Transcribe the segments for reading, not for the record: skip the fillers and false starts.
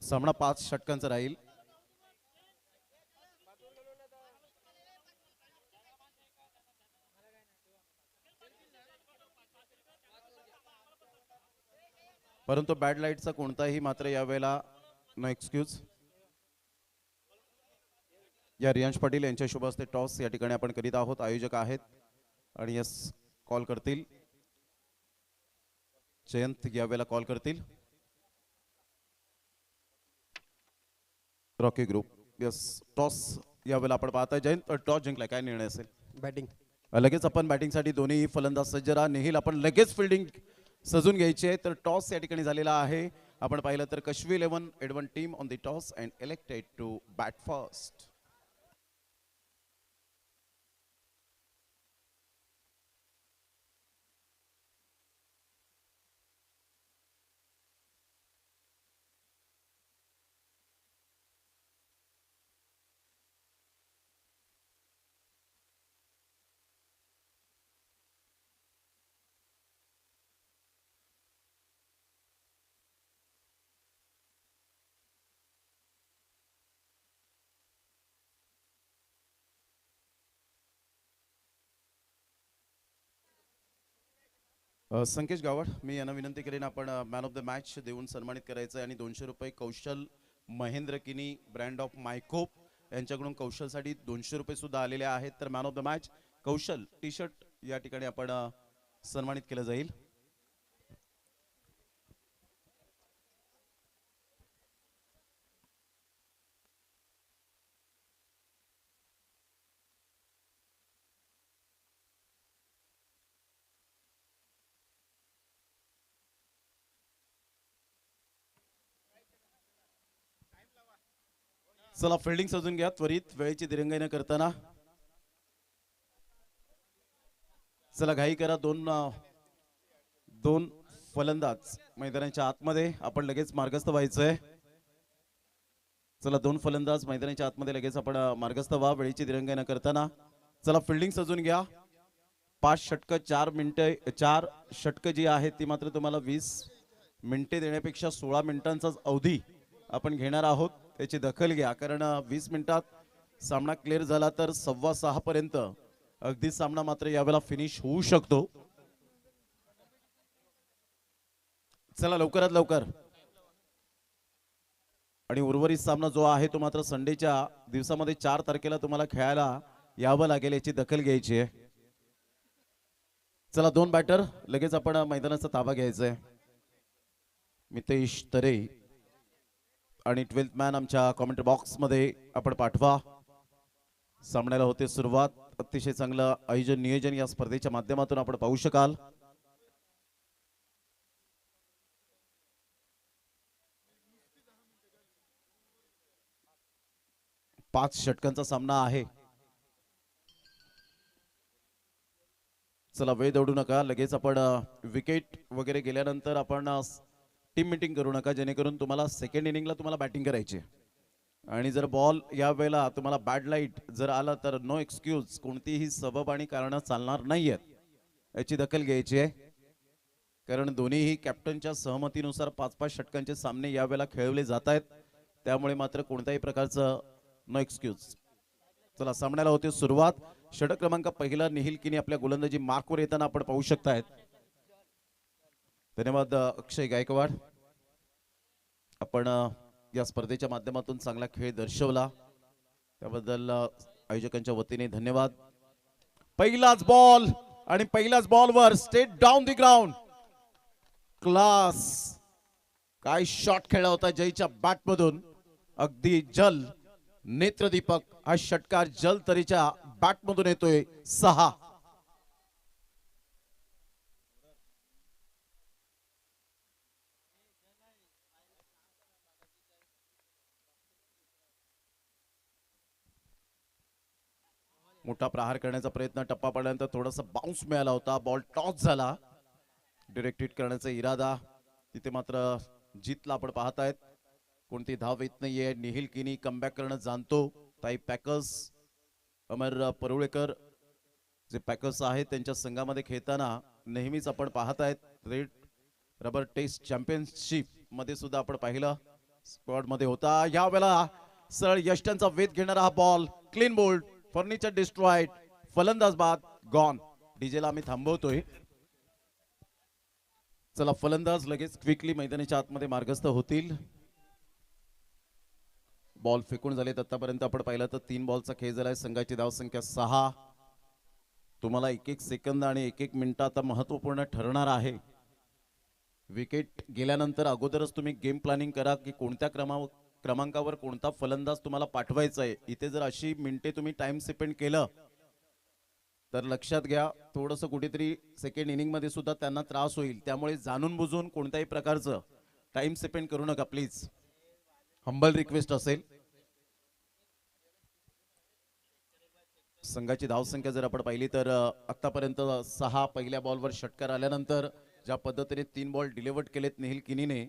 सामना 5 षटकांचा राहील. परंतु बॅड लाईटचा कोणताही मात्र यावेळेला नो एक्सक्यूज. या रियांश पाटील यांच्या शुभ हस्ते टॉस या ठिकाणी आपण करीत आहोत. आयोजक आहेत आणि यस कॉल करतील. जयंत यावेळेला कॉल करतील. रॉकी ग्रुप यस टॉस यावेळेला आपण पाहताय. जयंत टॉस जिंकलाय, काय निर्णय असेल? बॅटिंग. लगेच आपण बॅटिंगसाठी दोन्ही फलंदाज सज्ज राहा. निहिल आपण लगेच फिल्डिंग सजून घ्यायची आहे. तर टॉस या ठिकाणी झालेला आहे. आपण पाहिलं तर कश्वी 11 एडवन team on the toss and elected to bat first. Sankesh Gawad मी यांना विनंती करेन आपण मॅन ऑफ द मॅच देऊन सन्मानित करायचं आहे. आणि 200 रुपये कौशल महेंद्र किनी ब्रँड ऑफ मायकोप यांच्याकडून कौशलसाठी 200 रुपये सुद्धा आलेले आहेत. तर man of the match Kaushal T shirt या ठिकाणी आपण सन्मानित केलं जाईल. चला फिल्डिंग सजून घ्या त्वरित, वेळेची दिरंगाई न करताना. चला घाई करा. दोन फलंदाज मैदानाच्या आतमध्ये, आपण लगेच मार्गस्थ व्हायचंय. चला 2 फलंदाज मैदानाच्या आतमध्ये लगेच आपण मार्गस्थ व्हा वेळेची दिरंगाई न करताना. चला फिल्डिंग सजून घ्या. 5 षटकं 4 मिनिटे 4 षटकं जी आहेत ती मात्र तुम्हाला 20 मिनिटे देण्यापेक्षा 16 मिनिटांचाच अवधी आपण घेणार आहोत. त्याची दखल घ्या, कारण 20 मिनिटात सामना क्लिअर झाला तर 5:15 पर्यंत अगदी सामना मात्र यावेळेला फिनिश होऊ शकतो. चला लवकरात लवकर. आणि उर्वरित सामना जो आहे तो मात्र संडेच्या दिवसामध्ये 4 तारखेला तुम्हाला खेळायला यावं लागेल, याची दखल घ्यायची आहे. चला 2 बॅटर लगेच आपण मैदानाचा ताबा घ्यायचा आहे. मितेश तरे आणि 12th मॅन आमच्या कॉमेंट बॉक्स मध्ये आपण पाठवा. सामन्याला होते सुरुवात. अतिशय चांगलं आयोजन नियोजन या स्पर्धेच्या माध्यमातून आपण पाहू शकाल. पाच षटकांचा सामना आहे. चला वेळ दौडू नका. लगेच आपण विकेट वगैरे गेल्यानंतर आपण टीम मीटिंग करू नका, जेणेकरून तुम्हाला सेकंड इनिंगला तुम्हाला बॅटिंग करायची. आणि जर बॉल या वेळेला तुम्हाला बॅड लाईट जर आला तर नो एक्सक्यूज, कोणतीही सबब आणि कारण चालणार नाहीयेत, याची दखल घ्यायची आहे. कारण दोन्हीही कॅप्टनच्या सहमतीनुसार 5-5 षटकांचे सामने यावेळेला खेळवले जात आहेत. त्यामुळे मात्र कोणत्याही प्रकारचं नो एक्सक्यूज. चला सामन्याला होते सुरुवात. षटक क्रमांक पहिला निहिल किनी आपल्या गोलंदाजी मार्कवर येताना आपण पाहू शकतायत. धन्यवाद अक्षय गायकवाड, आपण या स्पर्धेच्या माध्यमातून चांगला खेळ दर्शवला त्याबद्दल आयोजकांच्या वतीने धन्यवाद. पहिलाच बॉल आणि पहिल्याच बॉलवर straight down the ground. Class, काय शॉट खेळला होता जयच्या बॅट मधून. अगदी जल नेत्रदीपक हा षटकार जल तरीच्या बॅट मधून येतोय. 6. मोठा प्रहार करण्याचा प्रयत्न, टप्पा पडल्यानंतर थोडासा बाउन्स मिळाला होता. बॉल टॉस झाला. डिरेक्ट हिट करण्याचा इरादा तिथे मात्र जीतला आपण पाहतायत. कोणती धाव येत नाहीये. निहिल किनी कमबॅक करणं जाणतो. ताई पॅकर्स अमर परुळेकर जे पॅकर्स आहेत त्यांच्या संघामध्ये खेळताना नेहमीच आपण पाहतायत. रेड रबर टेस्ट चॅम्पियनशिप मध्ये सुद्धा आपण पाहिलं स्क्वॉड मध्ये होता. या वेळेला सरळ यष्ट्यांचा वेध घेणारा हा ball clean bowled, furniture destroyed, फलंदाज बाद, गॉन. डीजेला आम्ही थांबवतोय. चला फलंदाज लगेच क्विकली मैदानाच्या आतमध्ये मार्गस्थ होतील. बॉल फेकून झालेत. आतापर्यंत आपण पाहिलं तर 3 बॉलचा खेळ झालाय. संघाची धावसंख्या 6. तुम्हाला 1-1 सेकंद आणि 1-1 मिनिट आता महत्वपूर्ण ठरणार आहे. विकेट गेल्यानंतर अगोदरच तुम्ही गेम प्लॅनिंग करा की कोणत्या क्रमांकावर कोणता फलंदाज तुम्हाला पाठवायचा आहे. इथे जर अशी मिनिटे तुम्ही टाइम स्पेंड केलं तर लक्षात घ्या थोडंसं कुठेतरी सेकंड इनिंग मध्ये सुद्धा त्यांना त्रास होईल. त्यामुळे जाणून बुजून कोणत्याही प्रकारचं टाइम स्पेंड करू नका प्लीज. हंबल रिक्वेस्ट असेल. संघाची धावसंख्या जर आपण पाहिली तर आतापर्यंत 6 पहिल्या बॉलवर षटकार आल्यानंतर ज्या पद्धतीने 3 बॉल डिलिव्हर्ड केलेत नेहिल किनीने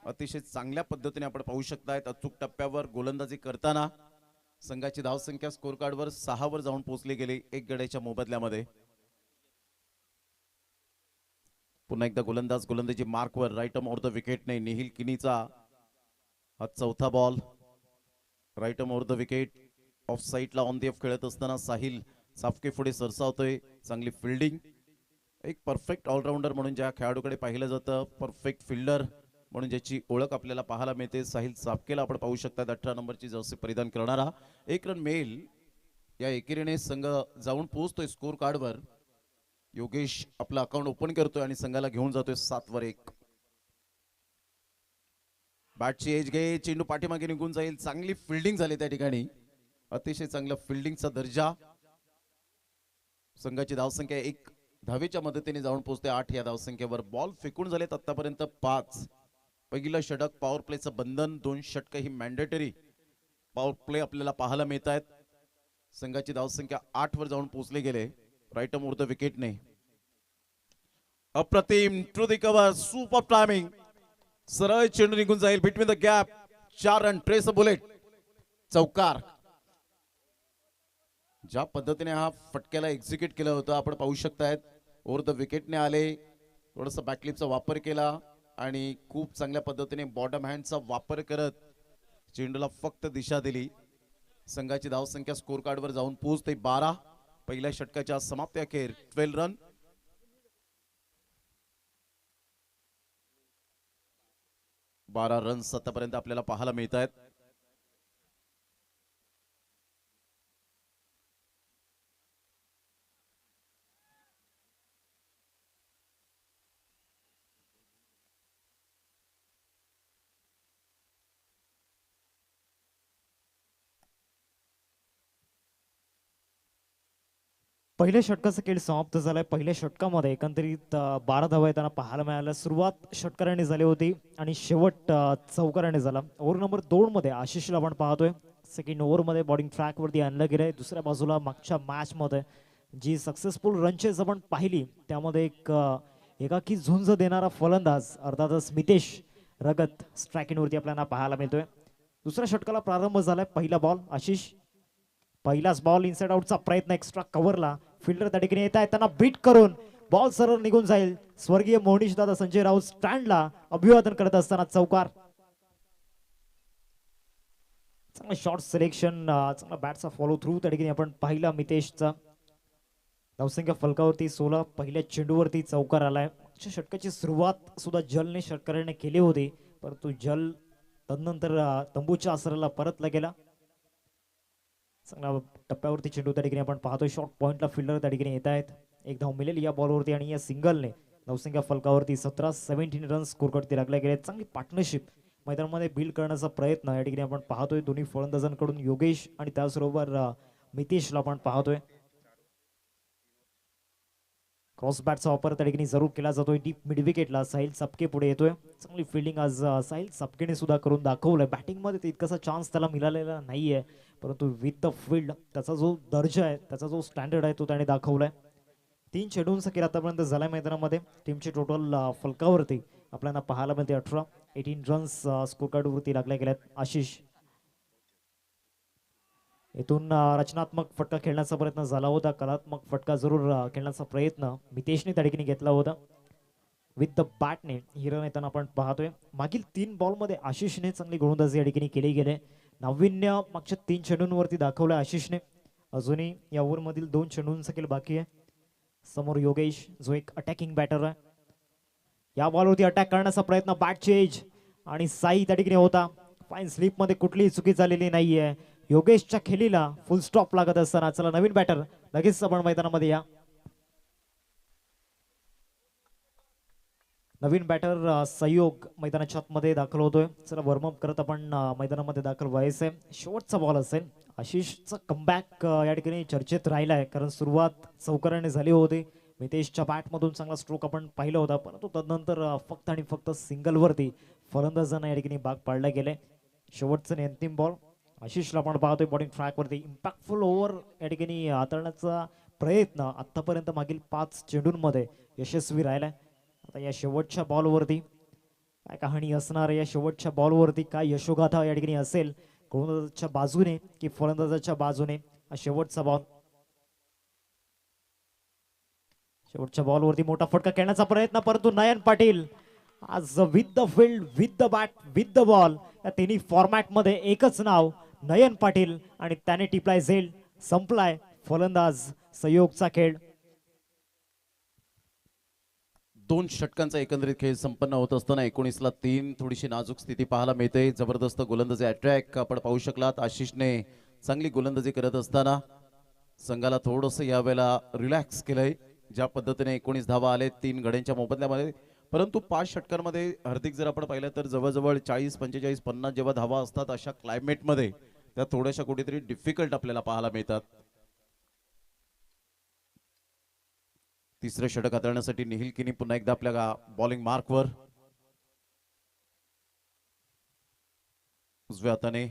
अतिशय चांगल्या पद्धतीने आपण पाहू शकतायत. अचूक टप्प्यावर गोलंदाजी करताना संघाची धावसंख्या स्कोर कार्डवर 6 वर जाऊन पोहोचली गेली 1 गड्याच्या मोबदल्यामध्ये. पुन्हा एकदा गोलंदाजी मार्कवर राईट ऑफ द विकेटने नेहिल किनीचा हा चौथा ball. Right off the wicket off साईडला ऑन दी ऑफ खेळत असताना साहिल साफके पुढे सरसावतोय. चांगली फिल्डिंग. एक परफेक्ट ऑलराऊंडर म्हणून ज्या खेळाडूकडे पाहिलं जातं, परफेक्ट फिल्डर म्हणून ज्याची ओळख आपल्याला पाहायला मिळते, साहिल साफकेला आपण पाहू शकता. 18 नंबरची जर्सी परिधान करणारा. 1 रन मिळेल या एकेरीने संघ जाऊन पोहोचतोय स्कोर कार्डवर. योगेश आपलं अकाउंट ओपन करतोय आणि संघाला घेऊन जातोय 7 वर 1. बॅटची एज घे, चेंडू पाठीमागे निघून जाईल. चांगली फिल्डिंग झाली त्या ठिकाणी. अतिशय चांगला फिल्डिंगचा दर्जा. संघाची धावसंख्या 1 धावेच्या मदतीने जाऊन पोहोचते 8 या धावसंख्येवर. बॉल फेकून झालेत आतापर्यंत 5. पहिलं षटक पॉवर प्लेचं बंधन, 2 षटक ही मॅन्डेटरी पॉवर प्ले आपल्याला पाहायला मिळत आहेत. संघाची धावसंख्या 8 वर जाऊन पोहोचले गेले राईट ऑफ द विकेटने. अप्रतिम to the cover, super timing. सरळ चेंडू निघून जाईल between the gap. 4 run, trace a bullet, चौकार. ज्या पद्धतीने हा फटक्याला एक्झिक्यूट केलं होतं आपण पाहू शकतायत. ओव्हर द विकेटने आले, थोडासा बॅकलिपचा वापर केला आणि खूप चांगल्या पद्धतीने बॉटम हँडचा वापर करत चेंडूला फक्त दिशा दिली. संघाची धावसंख्या स्कोर कार्डवर जाऊन पोहोचते 12. पहिल्या षटकाच्या समाप्ती अखेर 12 रन. बारा रन्स आतापर्यंत आपल्याला पाहायला मिळत आहेत. पहिल्या षटकाचा खेळ समाप्त झालाय. पहिल्या षटकामध्ये एकंदरीत 12 धावा येताना पाहायला मिळाल्या. सुरुवात षटकाराने झाली होती आणि शेवट चौकाराने झाला. ओव्हर नंबर 2 मध्ये आशिषला आपण पाहतोय सेकंड ओव्हरमध्ये बॉलिंग ट्रॅकवरती आणलं गेलंय. दुसऱ्या बाजूला मागच्या मॅचमध्ये जी सक्सेसफुल रनचेस आपण पाहिली त्यामध्ये एक एकाकी झुंज देणारा फलंदाज अर्थातच मितेश रगत स्ट्रायकिंगवरती आपल्याला पाहायला मिळतोय. दुसऱ्या षटकाला प्रारंभ झालाय. पहिला बॉल आशिष, पहिलाच बॉल इनसाइड आउटचा प्रयत्न एक्स्ट्रा कव्हरला. फिल्डर त्या ठिकाणी येत आहे, त्यांना बीट करून बॉल सरळ निघून जाईल. स्वर्गीय मोहनीश दादा संजय राऊत स्टँडला अभिवादन करत असताना चौकार. चांगला शॉर्ट सिलेक्शन, चांगला बॅटचा फॉलो थ्रू त्या ठिकाणी आपण पाहिला. मितेशचा धावसंख्या फलकावरती 16. पहिल्या चेंडूवरती चौकार आलाय. षटकाची सुरुवात सुद्धा जलने षटकाराने केली होती परंतु जल तदनंतर तंबूच्या आसराला परतला गेला. चांगला टप्प्यावरती चेंडू त्या ठिकाणी आपण पाहतोय. शॉर्ट पॉइंटला फिल्डर त्या ठिकाणी येत आहेत. एक धाव मिळेल या बॉलवरती आणि या सिंगलने धावसंख्या फलकावरती 17 रन्स स्कोर करती लागले गेले. चांगली पार्टनरशिप मैदानामध्ये बिल्ड करण्याचा प्रयत्न या ठिकाणी आपण पाहतोय दोन्ही फलंदाजांकडून. योगेश आणि त्याचबरोबर मितेशला आपण पाहतोय. क्रॉस बॅटचा वापर त्या ठिकाणी जरूर केला जातोय. डीप मिड विकेटला साहिल सपके पुढे येतोय. चांगली फिल्डिंग आज साहिल सपकेने सुद्धा करून दाखवलंय. बॅटिंग मध्ये तितकासा चान्स त्याला मिळालेला नाहीये परंतु विथ द फील्ड त्याचा जो दर्जा आहे, त्याचा जो स्टँडर्ड आहे तो त्याने दाखवलाय. 3 चेंडूंचा खेळ आतापर्यंत झालाय मैदानामध्ये. टीमची टोटल फलकावरती आपल्याला पाहायला मिळते 18 रन्स स्कोर कार्डवरती लागले गेल्यात. आशिष इथून रचनात्मक फटका खेळण्याचा प्रयत्न झाला होता. कलात्मक फटका जरूर खेळण्याचा प्रयत्न मितेशने त्या ठिकाणी घेतला होता. विथ द बॅटने ही रन येताना आपण पाहतोय. मागील 3 बॉलमध्ये आशिषने चांगली गोलंदाजी या ठिकाणी केली गेले. नाविन्य मागच्या 3 चेंडूंवरती दाखवलं आशिषने. अजूनही या ओव्हरमधील 2 चेंडूंचा खेळ बाकी आहे. समोर योगेश जो एक अटॅकिंग बॅटर आहे. या बॉलवरती अटॅक करण्याचा प्रयत्न बॅट चेंज आणि साई त्या ठिकाणी होता. फाईन स्लिप मध्ये कुठलीही चुकी झालेली नाहीये. योगेशच्या खेळीला फुल स्टॉप लागत असताना चला नवीन बॅटर लगेच आपण मैदानामध्ये या. नवीन बॅटर सहयोग मैदानाच्या आतमध्ये दाखल होतोय. चला वॉर्मअप करत आपण मैदानामध्ये दाखल व्हायचंय. शेवटचा बॉल असेल. आशिषचा कमबॅक या ठिकाणी चर्चेत राहिलाय कारण सुरुवात चौकाराने झाली होती. मितेशच्या बॅटमधून चांगला स्ट्रोक आपण पाहिला होता परंतु तदनंतर फक्त आणि फक्त सिंगलवरती फलंदाजांना या ठिकाणी भाग पाडला गेले. शेवटचा आणि अंतिम बॉल आशिषला आपण पाहतोय बॉलिंग ट्रॅकवरती. इम्पॅक्टफुल ओव्हर या ठिकाणी हाताळण्याचा प्रयत्न आतापर्यंत मागील 5 चेंडूंमध्ये यशस्वी राहिलाय. आता या शेवटच्या बॉलवरती काय कहाणी असणार आहे. या शेवटच्या बॉलवरती काय यशोगाथा या ठिकाणी असेल गोलंदाजाच्या बाजूने की फलंदाजाच्या बाजूने. हा शेवटचा बॉल. शेवटच्या बॉलवरती मोठा फटका खेळण्याचा प्रयत्न परंतु नयन पाटील आज with the field with the bat with the ball या तिन्ही फॉर्मॅट मध्ये एकच नाव नयन पाटील आणि त्याने टिपलाय झेल. संपलाय फलंदाज सहयोगचा खेळ. 2 षटकांचा एकंदरीत खेळ संपन्न होत असताना 19ला 3 थोडीशी नाजूक स्थिती पाहायला मिळते. जबरदस्त गोलंदाजी अटॅक आपण पाहू शकलात. आशिषने चांगली गोलंदाजी करत असताना संघाला थोडस यावेळेला रिलॅक्स केलंय. ज्या पद्धतीने 19 धावा आले 3 गड्यांच्या मोबदल्यामध्ये परंतु 5 षटकांमध्ये हार्दिक जर आपण पाहिलं तर जवळजवळ 40 45 50 जेव्हा धावा असतात अशा क्लायमेटमध्ये त्या थोड्याशा कुठेतरी डिफिकल्ट आपल्याला पाहायला मिळतात. तिसरे षटक हाताळण्यासाठी निहिल किनी पुन्हा एकदा आपल्या बॉलिंग मार्कवर. उजव्या हाताने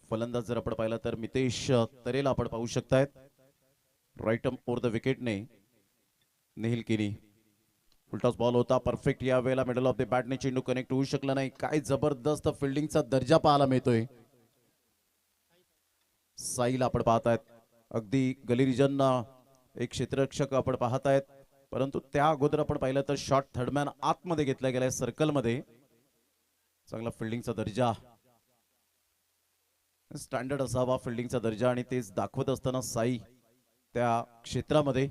फलंदाज जर आपण पाहिला तर मितेश तरेला आपण पाहू शकतायत. राईट ओव्हर द विकेटने निहिल किनी. फुलटॉस बॉल होता परफेक्ट. या वेळेला मिडल ऑफ द बॅटने चेंडू कनेक्ट होऊ शकला नाही. काय जबरदस्त फिल्डिंगचा दर्जा पाहायला मिळतोय. साईला आपण पाहतायत अगदी गली रिजन एक क्षेत्ररक्षक आपण पाहतायत परंतु त्या अगोदर आपण पाहिलं तर शॉट थर्डमॅन आतमध्ये घेतला गेलाय सर्कलमध्ये. चांगला फिल्डिंगचा दर्जा स्टँडर्ड असावा फिल्डिंगचा दर्जा आणि तेच दाखवत असताना साई त्या क्षेत्रामध्ये.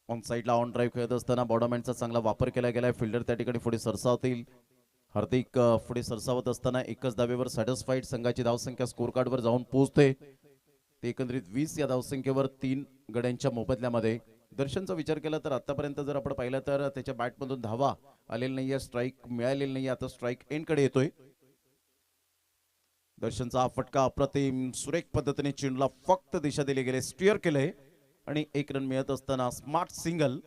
ऑन साईडला ऑन ड्राईव्ह खेळत असताना बॉडमॅनचा चांगला वापर केला गेलाय. फिल्डर त्या ठिकाणी पुढे सरसावतील. हार्दिक पुढे सरसावत असताना एकच धावेवर सॅटिस्फाईड. संघाची धावसंख्या स्कोर कार्डवर जाऊन पोहोचते. ते एकंदरीत 20 या धावसंख्येवर 3 गड्यांच्या मोबदल्यामध्ये. दर्शनचा विचार केला तर आतापर्यंत जर आपण पाहिलं तर त्याच्या बॅटमधून धावा आलेली नाहीये. स्ट्राईक मिळालेली नाहीये. आता स्ट्राईक एंडकडे येतोय. दर्शनचा हा फटका अप्रतिम सुरेख पद्धतीने चेंडूला फक्त दिशा दिली गेले. स्टीअर केलंय आणि 1 रन मिळत असताना स्मार्ट सिंगल.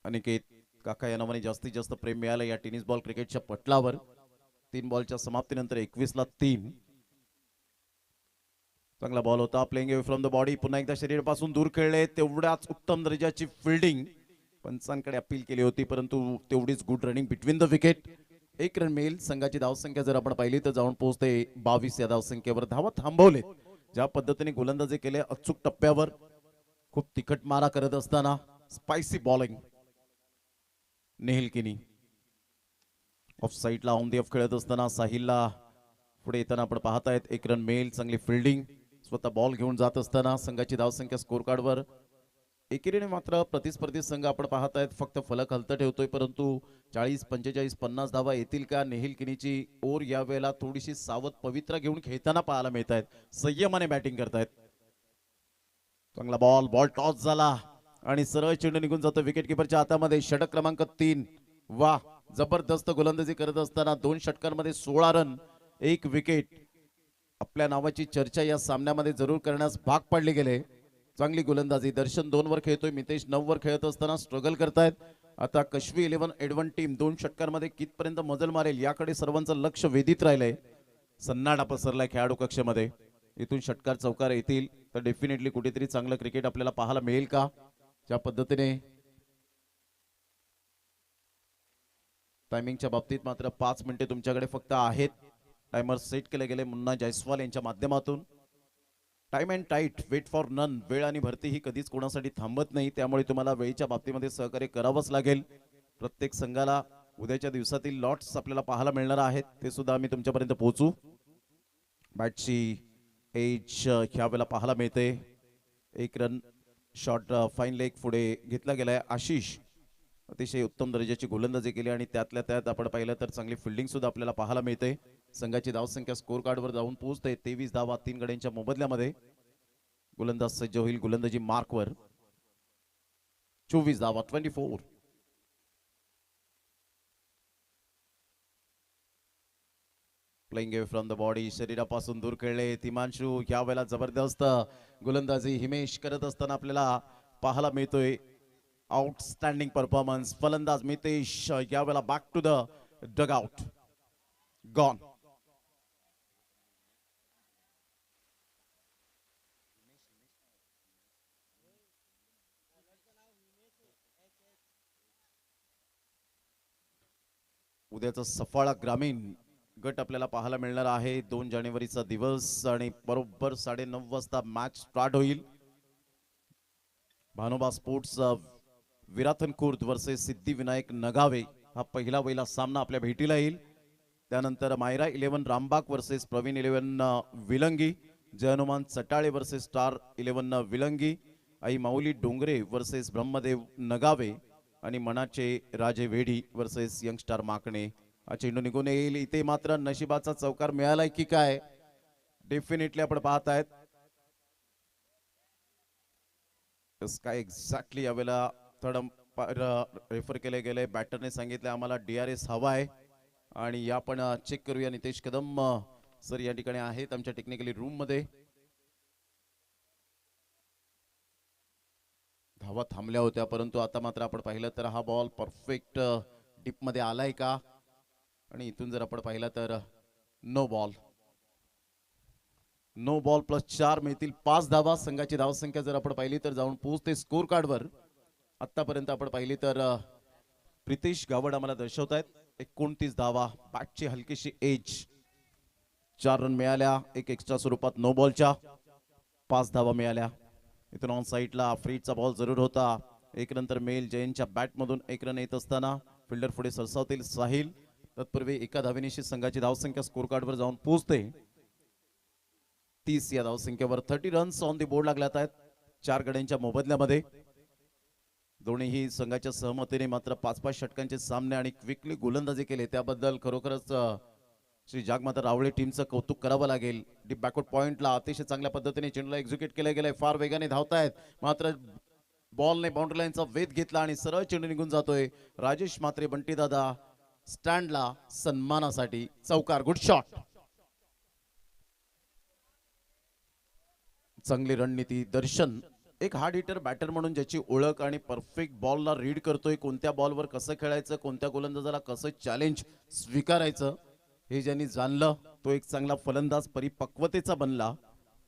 अनिकेत काका या नावाने जास्तीत जास्त प्रेम मिळालं या टेनिस बॉल क्रिकेटच्या पटलावर. 3 बॉलच्या समाप्तीनंतर 21ला 3. चांगला बॉल होता. Playing away from the body. पुन्हा एकदा शरीरापासून दूर खेळले. तेवढ्याच उत्तम दर्जाची फिल्डिंग. पंचांकडे अपील केली होती परंतु तेवढीच good running between the wicket. 1 run मिळेल. संघाची धावसंख्या जर आपण पाहिली तर जाऊन पोहोचते 22 या धावसंख्येवर. धावा थांबवले. ज्या पद्धतीने गोलंदाजी केले अचूक टप्प्यावर खूप तिखट मारा करत असताना स्पायसी बॉलिंग निहिल किनी. ऑफ साईडला ऑन दी ऑफ खेळत असताना साहिलला पुढे येताना आपण पाहतायत. 1 रन मिळेल. चांगली फिल्डिंग. स्वतः बॉल घेऊन जात असताना संघाची धावसंख्या स्कोर कार्डवर. एकेरीने मात्र प्रतिस्पर्धी संघ आपण पाहतायत फक्त फलक हलत ठेवतोय परंतु 40 45 50 धावा येतील का. निहिल किनीची ओर या वेळेला थोडीशी सावध पवित्रा घेऊन खेळताना पाहायला मिळत आहेत. संयमाने बॅटिंग करतायत. चांगला बॉल टॉस झाला आणि सरळ चेंडू निघून जातो विकेट किपरच्या हातामध्ये. षटक क्रमांक 3. वा जबरदस्त गोलंदाजी करत असताना 2 षटकांमध्ये 16 रन 1 विकेट. आपल्या नावाची चर्चा या सामन्यामध्ये जरूर करण्यास भाग पाडले गेले. चांगली गोलंदाजी. दर्शन 2 वर खेळतोय. मितेश 9 वर खेळत असताना स्ट्रगल करतायत. आता कश्वी 11 एडवन टीम 2 षटकांमध्ये कितपर्यंत मजल मारेल याकडे सर्वांचं लक्ष वेधित राहिलंय. सन्नाटा पसरलाय खेळाडू कक्षामध्ये. इथून षटकार चौकार येतील तर डेफिनेटली कुठेतरी चांगलं क्रिकेट आपल्याला पाहायला मिळेल का. ज्या पद्धतीने टायमिंगच्या बाबतीत मात्र 5 मिनिटे तुमच्याकडे फक्त आहेत. टायमर सेट केले गेले मुन्ना जयस्वाल यांच्या माध्यमातून. Time and tide, wait for none. वेळ आणि भरती ही कधीच कोणासाठी थांबत नाही, त्यामुळे तुम्हाला वेळेच्या बाबतीमध्ये सहकार्य करावंच लागेल. प्रत्येक संघाला उद्याच्या दिवसातील लॉट्स आपल्याला पाहायला मिळणार आहेत, ते सुद्धा आम्ही तुमच्यापर्यंत पोहोचू. बॅटची एज ह्या वेळेला पाहायला मिळते. एक रन शॉट फाईन लेग पुढे घेतला गेलाय. आशिष अतिशय उत्तम दर्जाची गोलंदाजी केली आणि त्यातल्या त्यात आपण पाहिलं तर चांगली फिल्डिंग सुद्धा आपल्याला पाहायला मिळते. संघाची धावसंख्या स्कोर कार्डवर जाऊन पोहोचते 23 धावा 3 गड्यांच्या मोबदल्यामध्ये. गोलंदाज सज्ज होईल गोलंदाजी मार्कवर. 24 धावा 24. Playing away from the body, शरीरापासून दूर खेळले तिमांशू. या वेळेला जबरदस्त गोलंदाजी हिमेश करत असताना आपल्याला पाहायला मिळतोय. Outstanding performance. फलंदाज मितेश यावेळेला back to the dugout. Gone. उद्याचा सफाळा ग्रामीण गट आपल्याला पाहायला मिळणार आहे. 2 जानेवारीचा दिवस आणि बरोबर 9:30 वाजता मॅच स्टार्ट होईल. भानोबा स्पोर्ट्स विराथन खुर्द वर्सेस सिद्धिविनायक नगावे हा पहिला सामना आपल्या भेटीला येईल. त्यानंतर मायरा 11 रामबाग वर्सेस प्रवीण 11 विलंगी. जय हनुमान चटाळे वर्सेस स्टार 11 विलंगी. आई माऊली डोंगरे वर्सेस ब्रह्मदेव नगावे आणि मनाचे राजे वेढी वर्सेस यंगस्टार माकणे. हा चेंडू निघून येईल. इथे मात्र नशिबाचा चौकार मिळालाय की काय, डेफिनेटली आपण पाहत आहेत. काय एक्झॅक्टली यावेळेला थर्ड अंपायर रेफर केले गेले. बॅटरने सांगितले आम्हाला DRS हवा आहे आणि या पण चेक करूया. नितेश कदम सर या ठिकाणी आहेत आमच्या टेक्निकली रूम मध्ये. धावा थांबल्या होत्या, परंतु आता मात्र आपण पाहिलं तर हा बॉल परफेक्ट डीप मध्ये आलाय का, आणि इथून जर आपण पाहिलं तर नो बॉल. नो बॉल +4 मिळतील 5 धावा. संघाची धावसंख्या जर आपण पाहिली तर जाऊन पोहोचते स्कोर कार्डवर. आतापर्यंत आपण पाहिली तर प्रितेश गावड आम्हाला दर्शवतायत 29 धावा. बॅटची हलकीशी एज. 4 रन मिळाल्या, एक एक्स्ट्रा स्वरूपात नो बॉलच्या. 5 धावा मिळाल्या. इथून ऑन साईडला फ्रीडचा बॉल जरूर होता. एक नंतर मेल जैनच्या बॅटमधून 1 रन येत असताना फिल्डर पुढे सरसावतील साहिल. तत्पूर्वी एका धावेनिशी संघाची धावसंख्या स्कोर कार्डवर जाऊन पोहोचते 30 या धावसंख्येवर. 30 रन्स ऑन दी बोर्ड लागल्यात आहेत 4 गड्यांच्या मोबदल्यामध्ये. दोन्हीही संघाच्या सहमतीने मात्र 5-5 षटकांचे सामने आणि क्विकली गोलंदाजी केले, त्याबद्दल खरोखरच श्री जागमाता रावळे टीमचं कौतुक करावं लागेल. डीप बॅकवर्ड पॉइंटला अतिशय चांगल्या पद्धतीने चेंडूला एक्झिक्यूट केले गेले. फार वेगाने धावतायत, मात्र बॉलने बाउंड्री लाईनचा वेध घेतला आणि सरळ चेंडू निघून जातोय. राजेश म्हात्रे बंटी दादा स्टँडला सन्मानासाठी. चौकार. Good shot. चांगली रणनीती. दर्शन एक हार्ड हिटर बॅटर म्हणून ज्याची ओळख आणि परफेक्ट बॉलला रीड करतोय, कोणत्या बॉलवर कसं खेळायचं, कोणत्या गोलंदाजाला कसं चॅलेंज स्वीकारायचं हे ज्यांनी जाणलं तो एक चांगला फलंदाज परिपक्वतेचा बनला.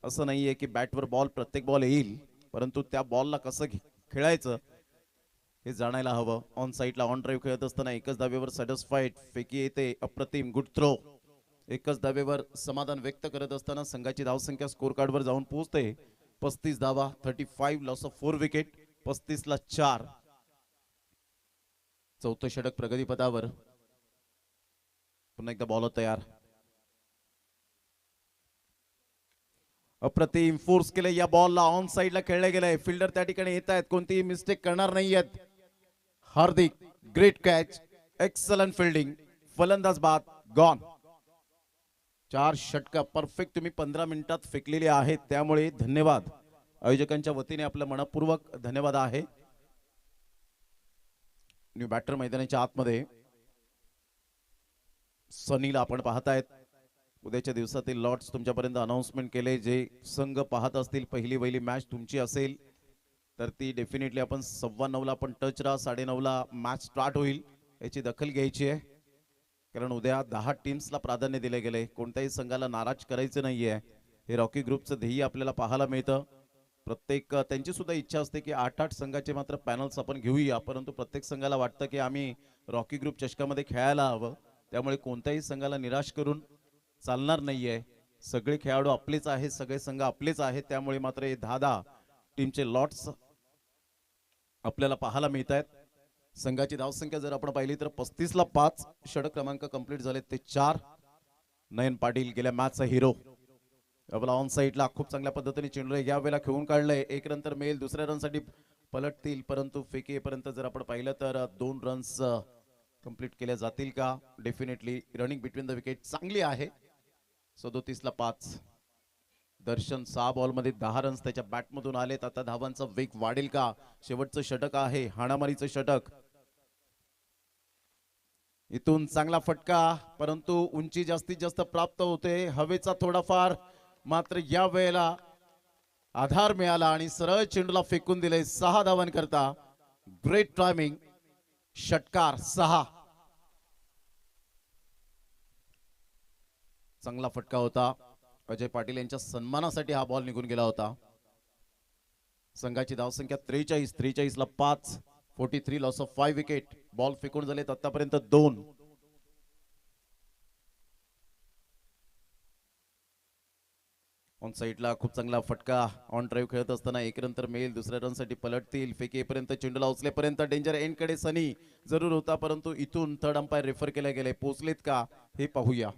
असं नाहीये की बॅटवर बॉल प्रत्येक बॉल येईल, परंतु त्या बॉलला कसं खेळायचं हे जाणायला हवं. ऑन साईडला ऑन ड्राईव्ह खेळत असताना एकच धावेवर सॅटिस्फाईड. फेकी येते अप्रतिम. Good throw. एकच धावेवर समाधान व्यक्त करत असताना संघाची धावसंख्या स्कोर कार्डवर जाऊन पोहोचते 35 धावा. 35 लॉस ऑफ 4 विकेट. 35 ला 4. चौथं षटक प्रगतीपथावर. पुन्हा एकदा बॉलर तयार. अप्रतिम फोर्स केले या बॉलला. ऑन साईडला खेळले गेले. फिल्डर त्या ठिकाणी येत आहेत, कोणतीही मिस्टेक करणार नाहीयेत. हार्दिक ग्रेट कॅच. Excellent fielding. फलंदाज बाद. गॉन. 4 षटक परफेक्ट तुम्ही 15 मिनिटात फेकलेली आहेत, त्यामुळे धन्यवाद. आयोजकांच्या वतीने आपलं मनपूर्वक धन्यवाद आहे. न्यू बॅटर मैदानाच्या आतमध्ये सनीला आपण पाहतायत. उद्याच्या दिवसातील लॉट्स तुमच्यापर्यंत अनाउन्समेंट केले. जे संघ पाहत असतील पहिली मॅच तुमची असेल तर ती डेफिनेटली आपण 9:15 आपण टच राहा. 9:30 मॅच स्टार्ट होईल, याची दखल घ्यायची आहे. कारण उद्या 10 टीम्सला प्राधान्य दिले गेले. कोणत्याही संघाला नाराज करायचं नाहीये. हे रॉकी ग्रुपचं ध्येय आपल्याला पाहायला मिळतं. प्रत्येक त्यांची सुद्धा इच्छा असते की 8-8 संघाचे मात्र पॅनल्स आपण घेऊया, परंतु प्रत्येक संघाला वाटतं की आम्ही रॉकी ग्रुप चषकामध्ये खेळायला हवं. त्यामुळे कोणत्याही संघाला निराश करून चालणार नाहीये. सगळे खेळाडू आपलेच आहेत, सगळे संघ आपलेच आहेत, त्यामुळे मात्र हे 10-10 टीमचे लॉट्स आपल्याला पाहायला मिळत आहेत. संघाची धावसंख्या जर आपण पाहिली तर 35ला 5 षटक क्रमांक कंप्लीट झाले ते 4. नयन पाटील गेल्या मॅचचा हिरो आपला ऑन साईडला खूप चांगल्या पद्धतीने चेंडू या वेळेला खेळून काढलंय. एक नंतर मेल दुसऱ्या रनसाठी पलटतील, परंतु फेकीपर्यंत जर आपण पाहिलं तर 2 रन्स कंप्लीट केल्या जातील का? Definitely running between the wicket चांगली आहे. 37ला 5. दर्शन 6 बॉलमध्ये 10 रन्स त्याच्या बॅटमधून आलेत. आता धावांचा वेग वाढेल का? शेवटचं षटक आहे, हाणामारीचं षटक. इथून चांगला फटका, परंतु उंची जास्तीत जास्त प्राप्त होते. हवेचा थोडाफार मात्र या वेळेला आधार मिळाला आणि सरळ चेंडूला फेकून दिले. 6 धावांकरता ग्रेट टायमिंग. षटकार 6. चांगला फटका होता. अजय पाटील यांच्या सन्मानासाठी हा बॉल निघून गेला होता. संघाची धावसंख्या 43ला 5. 43 लॉस ऑफ 5 विकेट. बॉल फेकून झालेत आतापर्यंत 2. ऑन साईडला खूप चांगला फटका. ऑन ड्राईव्ह खेळत असताना एक रन तर मिळेल, दुसऱ्या रन साठी पलटतील. फेकीपर्यंत चेंडूला उचलेपर्यंत डेंजर एंड कडे सनी जरूर होता, परंतु इथून थर्ड अंपायर रेफर केले गेले. पोहोचलेत का हे पाहूया.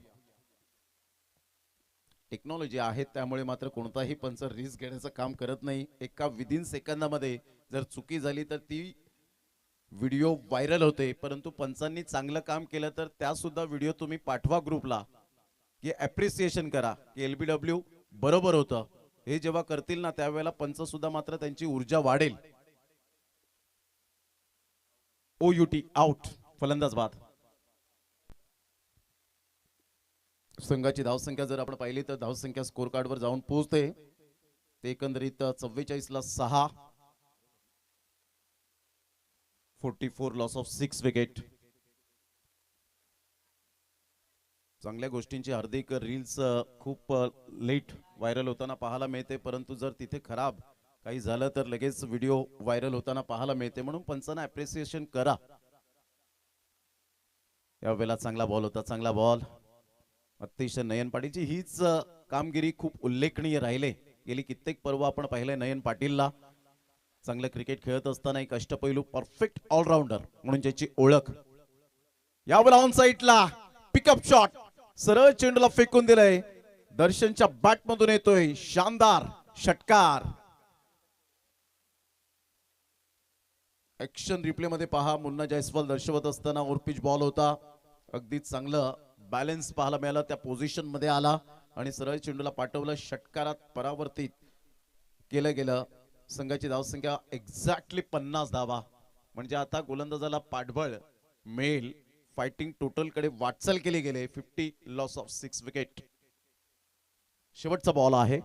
टेक्नॉलॉजी आहे त्यामुळे मात्र कोणताही पंच रिस्क घेण्याचं काम करत नाही. एका विदिन सेकंदामध्ये जर चुकी झाली तर ती व्हिडिओ व्हायरल होते, परंतु पंचांनी चांगलं काम केलं तर त्या सुद्धा व्हिडिओ तुम्ही पाठवा ग्रुपला की अप्रिसिएशन करा की एलबीडब्ल्यू बरोबर होतं. हे जेव्हा करतील ना त्यावेळेला पंच सुद्धा मात्र त्यांची ऊर्जा वाढेल. OUT out. फलंदाज बाद. संघाची धावसंख्या जर आपण पाहिली तर धावसंख्या स्कोर कार्डवर जाऊन पोहोचते. ते एकंदरीत 44ला 6. 44 लॉस ऑफ 6 विकेट. चांगल्या गोष्टींची हार्दिक रील्स खूप लेट व्हायरल होताना पाहायला मिळते, परंतु जर तिथे खराब काही झालं तर लगेच व्हिडिओ व्हायरल होताना पाहायला मिळते. म्हणून पंचांना अप्रिसिएशन करा. यावेळेला चांगला बॉल होता, चांगला बॉल. अतिशय नयन पाटीलची हीच कामगिरी खूप उल्लेखनीय राहिले. गेली कित्येक पर्व आपण पाहिले नयन पाटीलला चांगलं क्रिकेट खेळत असताना एक अष्टपैलू परफेक्ट ऑलराऊंडर म्हणून ज्याची ओळख. यावेळेला ऑन साईडला पिकअप शॉट, सरळ चेंडूला फेकून दिलंय. दर्शनच्या बॅट मधून येतोय शानदार षटकार. ऍक्शन रिप्ले मध्ये पहा. मुन्ना जयस्वाल दर्शवत असताना ओव्हरपिच बॉल होता. अगदी चांगलं बॅलन्स पाहायला मिळाला, त्या पोझिशन मध्ये आला आणि सरळ चेंडूला पाठवलं. षटकारात परावर्तित केलं गेलं. संघाची धावसंख्या एक्झॅक्टली 50 धावा. म्हणजे आता गोलंदाजाला पाठबळ मिळेल. फायटिंग टोटल कडे वाटचाल केली गेले. 50 लॉस ऑफ 6 विकेट. शेवटचा बॉल आहे.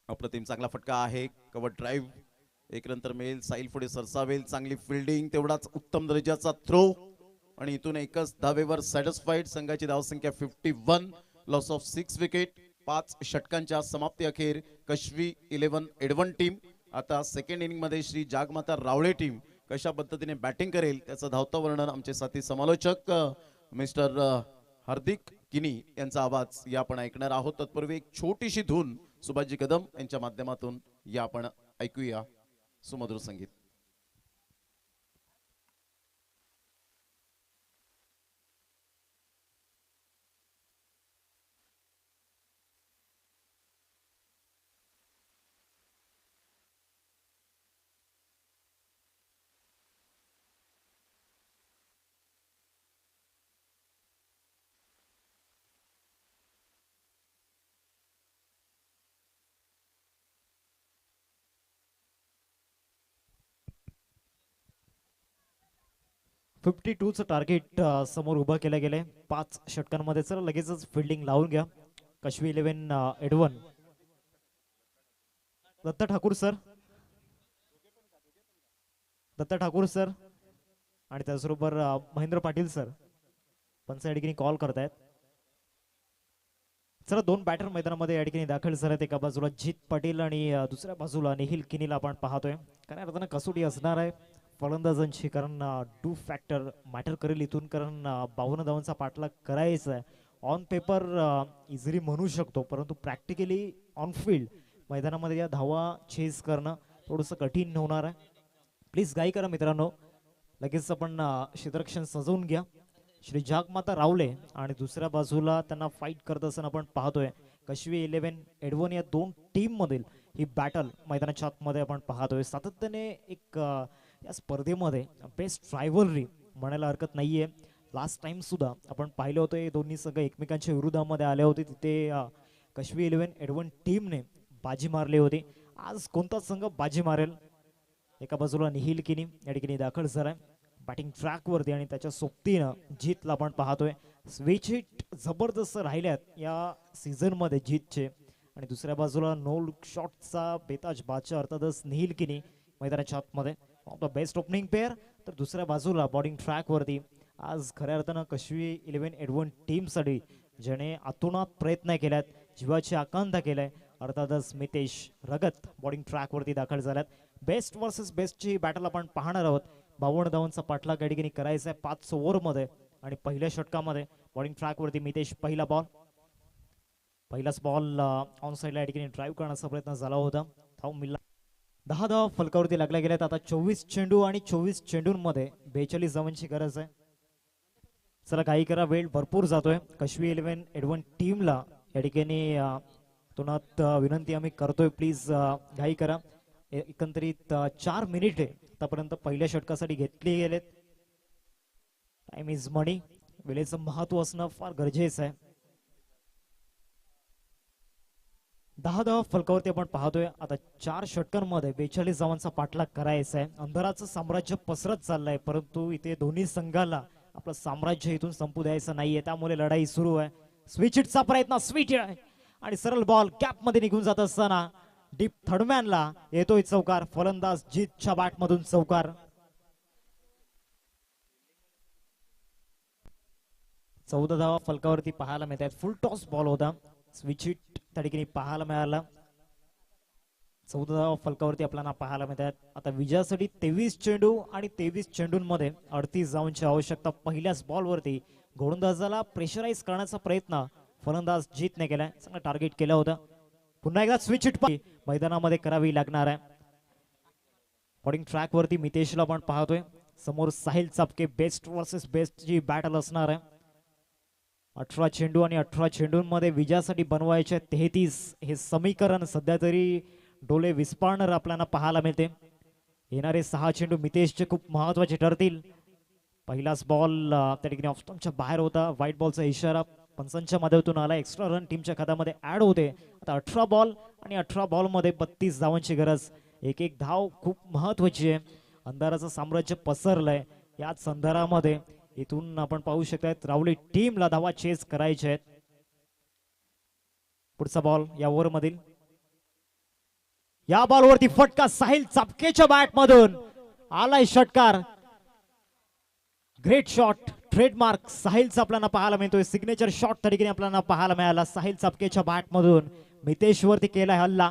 अप्रतिम चांगला फटका आहे. Cover drive. एक नंतर मिळेल. साईल पुढे सरसावेल. चांगली फिल्डिंग, तेवढाच उत्तम दर्जाचा थ्रो आणि इथून एकच धावेवर सॅटिस्फाईड. संघाची धावसंख्या 51 लॉस ऑफ 6 विकेट. 5 षटकांच्या समाप्ती अखेर कशवी 11 टीम आता सेकंड इनिंग मध्ये श्री जागमाता रावळे टीम कशा पद्धतीने बॅटिंग करेल त्याचं धावतं वर्णन आमचे साथी समालोचक मिस्टर हार्दिक किनी यांचा आवाज या आपण ऐकणार आहोत. तत्पूर्वी एक छोटीशी धून सुभाषजी कदम यांच्या माध्यमातून या आपण ऐकूया. सुमधुर संगीत. फिफ्टी टूचं टार्गेट समोर उभं केलं गेलंय 5 षटकांमध्ये. चला लगेचच फिल्डिंग लावून घ्या. कशवी 11 दत्त ठाकूर सर, दत्त ठाकूर सर आणि त्याचबरोबर महेंद्र पाटील सर पंच या ठिकाणी कॉल करतायत. चला 2 बॅटर मैदानामध्ये या ठिकाणी दाखल झालेत. एका बाजूला जित पाटील आणि दुसऱ्या बाजूला निखिल किनीला आपण पाहतोय. कारण अर्थानं कसोटी असणार आहे फलंदाजांची, कारण डू फॅक्टर मॅटर करेल इथून, कारण 52 धावांचा पाठलाग करायचा आहे. ऑन पेपर इझिली म्हणू शकतो, परंतु प्रॅक्टिकली ऑन फील्ड मैदानामध्ये या धावा चेस करणं थोडंसं कठीण होणार आहे. प्लीज गाई करा मित्रांनो. लगेच आपण क्षेत्ररक्षण सजवून घ्या. श्री जागमाता रावले आणि दुसऱ्या बाजूला त्यांना फाईट करत असताना आपण पाहतोय कशवी 11 एडवन या दोन टीम मधील ही बॅटल मैदानाच्या आतमध्ये आपण पाहतोय. सातत्याने एक या स्पर्धेमध्ये बेस्ट रायव्हलरी म्हणायला हरकत नाहीये. लास्ट टाइम सुद्धा आपण पाहिलं होतं हे दोन्ही संघ एकमेकांच्या विरोधामध्ये आले होते. तिथे कशवी 11 एडवन टीमने बाजी मारली होती. आज कोणता संघ बाजी मारेल? एका बाजूला निहिल किनी या ठिकाणी दाखल झालाय बॅटिंग ट्रॅक वरती आणि त्याच्या सोबतीनं जीतला आपण पाहतोय. स्विच हिट जबरदस्त राहिल्यात या सीझन मध्ये जीतचे. आणि दुसऱ्या बाजूला नो लुक शॉटचा बेताज बादशाह अर्थातच निहिल किनी मैदानाच्या आतमध्ये of the best opening pair. तर दुसऱ्या बाजूला बॉलिंग ट्रॅक वरती आज खऱ्या अर्थानं कशवी 11 एडवन टीम साठी ज्याने आतोनात प्रयत्न केल्यात, जीवाची आकांक्षा केलाय, अर्थातच मितेश रगत बॉलिंग ट्रॅक वरती दाखल झाल्यात. बेस्ट वर्सेस बेस्टची बॅटल आपण पाहणार आहोत. 52 धावांचा पाठलाग या ठिकाणी करायचा आहे 5 ओव्हरमध्ये. आणि पहिल्या षटकामध्ये बॉलिंग ट्रॅक वरती मितेश पहिलाच बॉल ऑन साईडला या ठिकाणी ड्राईव्ह करण्याचा प्रयत्न झाला होता. धाव मिळाला. 10 धावा फलकावरती लागल्या गेल्यात. आता 24 चेंडू आणि 24 चेंडूंमध्ये 42 धावांची गरज आहे. चला काही करा, वेळ भरपूर जातोय. कशवी 11 एडवन टीमला या ठिकाणी तुनात विनंती आम्ही करतोय, प्लीज घाई करा. एकंदरीत 4 मिनिटे आतापर्यंत पहिल्या षटकासाठी घेतली गेलेत. टाइम इज मनी. वेळेचं महत्व असणं फार गरजेचं आहे. 10 धावा फलकावरती आपण पाहतोय. आता 4 षटकांमध्ये 42 धावांचा पाठलाग करायचा आहे. अंधाराचं साम्राज्य पसरत चाललंय, परंतु इथे दोन्ही संघाला आपलं साम्राज्य इथून संपू द्यायचं नाहीये, त्यामुळे लढाई सुरू आहे. स्विच हिटचा प्रयत्न, स्विच हिट आणि सरळ बॉल कॅप मध्ये निघून जात असताना डीप थर्डमॅनला येतोय चौकार. फलंदाज जीतच्या बॅट मधून चौकार. 14 धावा फलकावरती पाहायला मिळतात. फुल टॉस बॉल होता. स्विच हिट त्या ठिकाणी पाहायला मिळाला. 14 धावा फलकावरती आपल्याला पाहायला मिळतात. आता विजयासाठी 23 चेंडू आणि 23 चेंडूंमध्ये 38 धावांची आवश्यकता. पहिल्याच बॉलवरती गोलंदाजाला प्रेशराईज करण्याचा प्रयत्न फलंदाज जीतने केलाय. चांगला टार्गेट केला होता. पुन्हा एकदा स्विच हिट मैदानामध्ये करावी लागणार आहे. बॉलिंग ट्रॅक वरती मितेशला आपण पाहतोय. समोर साहिल चापके. बेस्ट वर्सेस बेस्ट ची बॅटल असणार आहे. 18 चेंडू आणि 18 चेंडूंमध्ये विजयासाठी बनवायचे 33 हे समीकरण सध्या तरी डोले विस्पारणार आपल्याला पाहायला मिळते. येणारे 6 चेंडू मितेशचे खूप महत्वाचे ठरतील. पहिलाच बॉल त्या ठिकाणी ऑफ स्टंपच्या बाहेर होता. व्हाईट बॉलचा इशारा पंचांच्या माध्यमातून आला. एक्स्ट्रा रन टीमच्या खात्यामध्ये ऍड होते. आता 18 बॉल आणि 18 बॉल मध्ये 32 धावांची गरज. एक धाव खूप महत्वाची आहे. अंधाराचं साम्राज्य पसरलंय. याच अंधारामध्ये इथून आपण पाहू शकतात रावली टीमला धावा चेस करायचे आहेत. पुढचा बॉल या ओव्हर मधील. या बॉलवरती फटका साहिल चापकेच्या बॅट मधून आलाय षटकार. Great shot. ट्रेडमार्क साहिलचा आपल्याला पाहायला मिळतोय. सिग्नेचर शॉट त्या ठिकाणी आपल्याला पाहायला मिळाला. साहिल चापकेच्या बॅट मधून मितेश वरती केलाय हल्ला.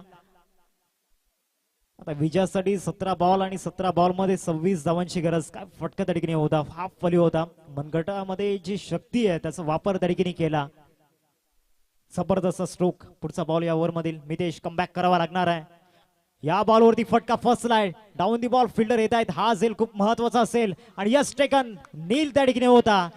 आता विजयासाठी 17 बॉल आणि 17 बॉल मध्ये 26 धावांची गरज. काय फटका त्या ठिकाणी होता. हाफ फली होता. मनगटामध्ये जी शक्ती आहे त्याचा वापर त्या ठिकाणी केला. जबरदस्त स्ट्रोक. पुढचा बॉल या ओव्हर मधील. मितेश कमबॅक करावा लागणार आहे. या बॉलवरती फटका फसलाय. डाऊन दी बॉल फिल्डर येत आहेत. हा झेल खूप महत्वाचा असेल आणि यस टेकन. नील त्या ठिकाणी होता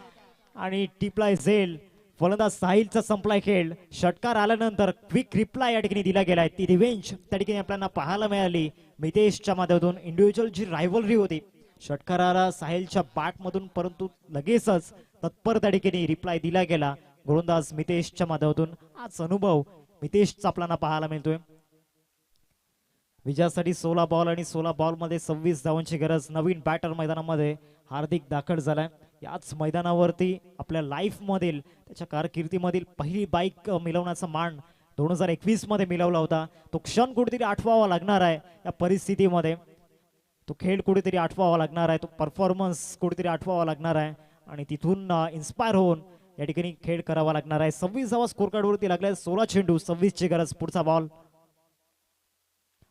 आणि टिपलाय झेल. फलंदाज साहिलचा संपलाय खेळ. षटकार आल्यानंतर क्विक रिप्लाय या ठिकाणी दिला गेलाय. ती रिवेंज त्या ठिकाणी आपल्याला पाहायला मिळाली मितेशच्या माध्यमातून. इंडिव्हिज्युअल जी रायव्हलरी होती षटकाराला साहिलच्या बॅट मधून, परंतु लगेचच तत्पर त्या ठिकाणी रिप्लाय दिला गेला गोलंदाज मितेशच्या माध्यमातून. हाच अनुभव मितेशचा आपल्याला पाहायला मिळतोय. विजयासाठी 16 बॉल आणि 16 बॉल मध्ये 26 धावांची गरज. नवीन बॅटर मैदानामध्ये हार्दिक दाखल झालाय. याच मैदानावरती आपल्या लाईफ मधील त्याच्या कारकिर्दीमधील पहिली बाईक मिळवण्याचा मान 2021 मध्ये मिळवला होता. तो क्षण कुठेतरी आठवावा लागणार आहे या परिस्थितीमध्ये. तो खेळ कुठेतरी आठवावा लागणार आहे. तो परफॉर्मन्स कुठेतरी आठवावा लागणार आहे आणि तिथून इन्स्पायर होऊन या ठिकाणी खेळ करावा लागणार आहे. 26 धावा स्कोर कार्ड वरती लागल्या. 16 चेंडू 26 ची गरज. पुढचा बॉल.